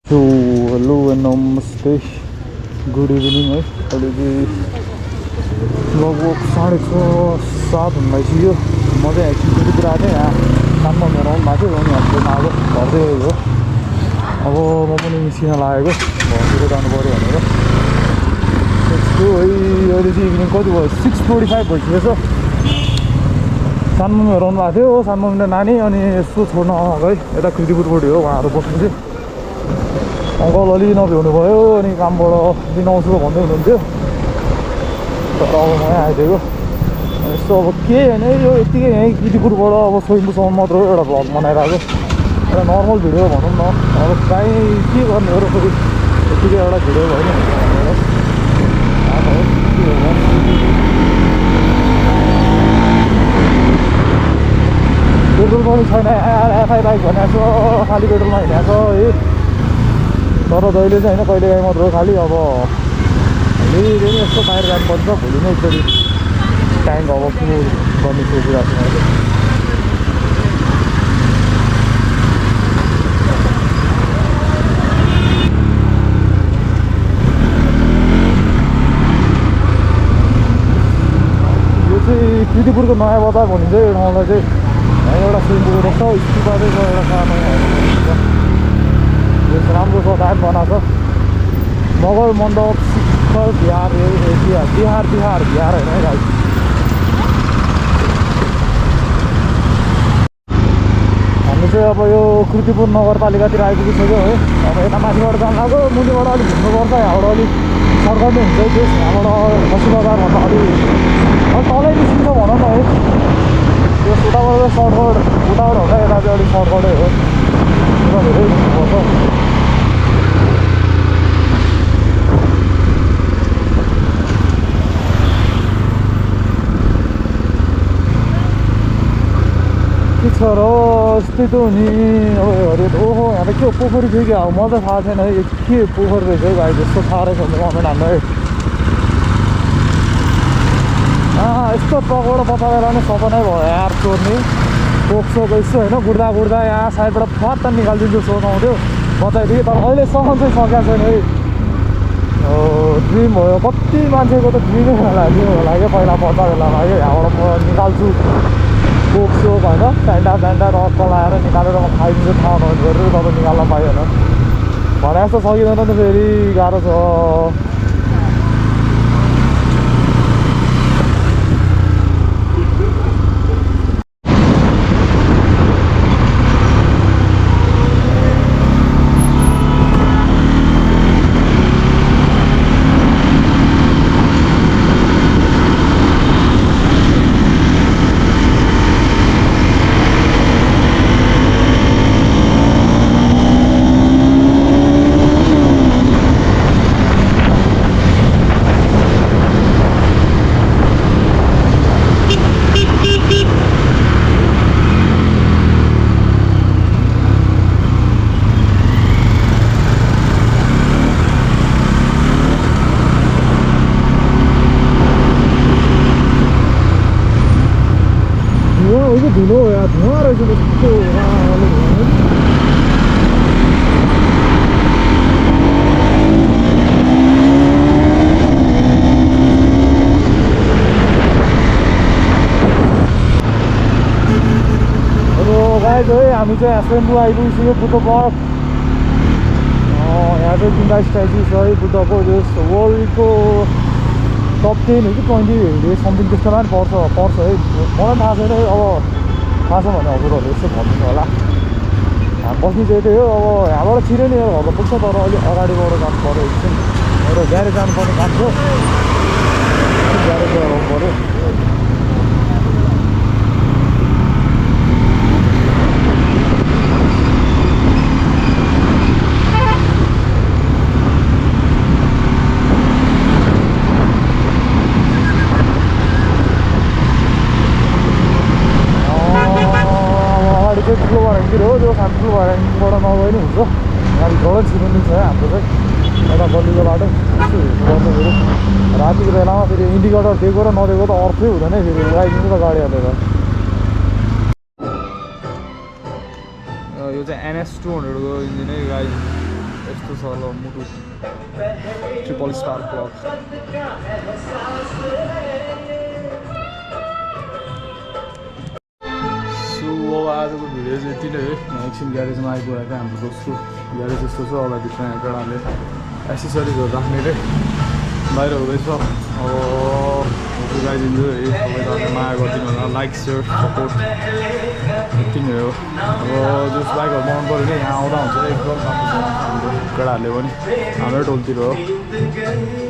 So hello and namaste, good evening है अहिले चाहिँ लगभग 6:30-7 हुन लागिसक्यो। म चाहिँ एक्चुअली कुरा चाहिँ यहाँ काममा मेरो आउनु भएको थियो अनि अब घरतिर गएको। अब म पनि निस्किन लागेको घरतिर जानु पऱ्यो भनेर। त्यस्तो है अहिले चाहिँ इभिनिङ कति भयो 6:45 भइसकेछ। सानो मेरो आउनु भएको थियो, सानो मेरो नानी अनि यसो छोड्न आएको है। यता कृतिपुरपट्टि हो उहाँहरू बस्नु चाहिँ। अङ्कल अलि नभ्याउनु भयो अनि कामबाट दिन आउँछु भन्दै हुनुहुन्थ्यो, तर अब म यहाँ आइदिएको। यस्तो अब के होइन यो यत्तिकै यहीँ कृतिपुरबाट अब सोइम्बुसम्म मात्र हो एउटा भ्लग बनाइरहेको, एउटा नर्मल भिडियो भनौँ न। अब काहीँ के गर्ने हो र फेरि यत्तिकै एउटा भिडियो भयो नि भनेर पेट्रोल पनि छैन। एफआई बाइक भनेको छ, खालि पेट्रोलमा हिँडेको छ है। तर जहिले चाहिँ होइन, कहिले काहीँ मात्र हो खालि। अब फेरि पनि यस्तो बाहिर जानुपर्छ, भोलि नै एकचोटि ट्याङ्क अब फुल गर्ने सोचिरहेको छु मैले। यो चाहिँ कृतिपुरको नयाँ बजार भनिन्छ यो ठाउँलाई चाहिँ। यहाँ एउटा सिम्बुको रहेछ, स्कुलमा चाहिँ एउटा सानो राम्रो छ, दाम बनाएको छ। मगर मण्डप शिखर बिहार बिहार होइन है गाई। हामी चाहिँ अब यो कृतिपुर नगरपालिकातिर आइपुगिसक्यो है। अब यता माथिबाट जानु लाग्यो, मुनिबाट अलिक घुम्नुपर्छ। यहाँबाट अलिक सर्कट नै हुन्छ त्यस, यहाँबाट बसी बजारभन्दा अलिक तलै निस्किन्छ भनौँ न है। त्यो उताबाट चाहिँ सर्टकट, उताबाट हुँदा यता चाहिँ अलिक सर्टकटै हो, उता धेरै घुम्नुपर्छ। के छ र यस्तै त हो नि। अब हेऱ्यो त ओहो यहाँ त के हो, पोखरी थियो क्या। अब म त थाहा छैन है के पोखरी रहेछ है भाइ, जस्तो थाहा रहेछ भने कमेन्ट हाल्नु है। यस्तो ट्रकबाट बचाएर लाने सपनै भयो यार, चोर्ने पोक्सोक यसो होइन, गुड्दा यहाँ साइडबाट फट निकालिदिन्छु सोचाउँथ्यो, बचाइदिएँ। तर अहिलेसम्म चाहिँ सकेको छैन है। ड्रिम भयो, कति मान्छेको त ड्रिमै लाग्यो होला क्या पहिला बच्चा बेलामा है। यहाँबाट म निकाल्छु पोक्सोक होइन, प्यान्डा रक लाएर निकालेर म खाइदिन्छु, ठाउँ गरेर तपाईँ निकाल्न पाइएन भने जस्तो सकिँदैन त फेरि गाह्रो छ। धुलो हो यार, धुवा रहेछ कस्तो राले धुवा। हेलो गाइज है, हामी चाहिँ सोइम्बु आइपुगिसक्यो बुद्ध पार्क। यहाँ चाहिँ 3टा स्ट्याचु छ है बुद्धको। जो वर्ल्डको टप 10 हो कि 20 समथिङ त्यस्तोमा पनि पर्छ है। मलाई थाहा छैन है, अब थाहा छ भने हजुरहरूले यसो भनिदिनु होला। बस्ने चाहिँ त्यही हो। अब यहाँबाट छिटो नै घर पुग्छ, तर अलिक अगाडिबाट जानु पऱ्यो। एकछिन मेरो ग्यारेज जानुपर्ने काम थियो, ग्यारेजबाट आउनु पऱ्यो। ठुलो भराइतिर हो, त्यो ठुलो भराइबाट नगए नि हुन्छ। यहाँ भित्रबाट छिर्नु छ हाम्रो चाहिँ, यता गल्लीको बाटो यसो हेर्नुपर्छ। फेरि रातिको बेलामा फेरि इन्डिकेटर दिएको र नदिएको त अर्थै हुँदैन है, फेरि उडाइदिन्छ त गाडी हालेर। यो चाहिँ NS 200 को इन्जिन है गाइस। यस्तो छ ल मुटु ट्रिपल स्टार क्लब सो अब आजको भिडियो चाहिँ यति नै है एकछिन ग्यारेजमा आइपुगेको हाम्रो दोस्रो ग्यारेज यस्तो छ होला भित्र यहाँ केटाले एसेसरिजहरू राख्ने रे बाहिर हुँदैछ अब गाइज इन्जोय है तपाईँहरूले माया गरिदिनु होला लाइक सेयर सपोर्ट यति नै हो अब जस बाइकहरू मन पऱ्यो भने यहाँ आउँदा हुन्छ एकदम राम्रो छ हाम्रो केटाहरूले पनि हाम्रै टोलतिर हो